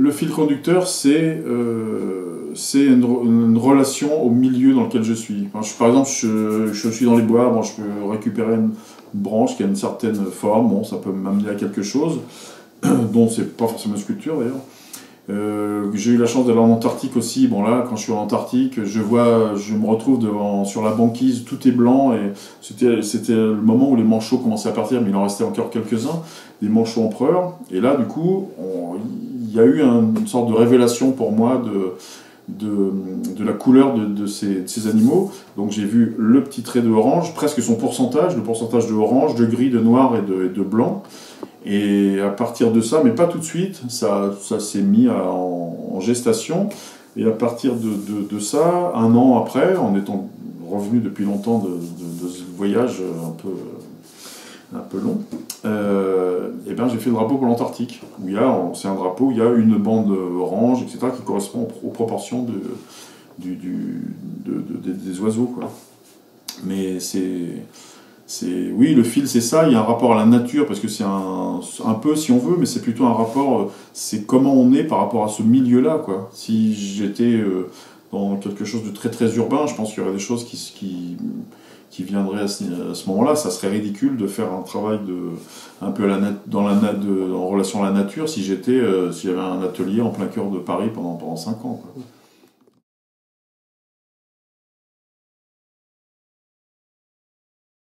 Le fil conducteur, c'est une relation au milieu dans lequel je suis. Enfin, par exemple, je suis dans les bois, bon, je peux récupérer une branche qui a une certaine forme, bon, ça peut m'amener à quelque chose, dont c'est pas forcément une sculpture d'ailleurs. J'ai eu la chance d'aller en Antarctique aussi. Bon là, quand je suis en Antarctique, je me retrouve sur la banquise, tout est blanc et c'était le moment où les manchots commençaient à partir, mais il en restait encore quelques-uns, des manchots empereurs. Et là, du coup, il y a eu une sorte de révélation pour moi de la couleur de ces animaux. Donc j'ai vu le petit trait de orange, presque son pourcentage, le pourcentage de orange, de gris, de noir et de blanc. Et à partir de ça, mais pas tout de suite, ça s'est mis en gestation. Et à partir de ça, un an après, en étant revenu depuis longtemps de ce voyage un peu long, et ben j'ai fait le drapeau pour l'Antarctique. C'est un drapeau où il y a une bande orange, etc., qui correspond aux proportions des oiseaux, quoi. Mais oui, le fil, c'est ça. Il y a un rapport à la nature, parce que c'est un peu, si on veut, mais c'est plutôt un rapport, c'est comment on est par rapport à ce milieu-là, quoi. Si j'étais dans quelque chose de très très urbain, je pense qu'il y aurait des choses qui viendraient à ce moment-là. Ça serait ridicule de faire un travail un peu en relation à la nature si j'avais un atelier en plein cœur de Paris pendant 5 ans, quoi.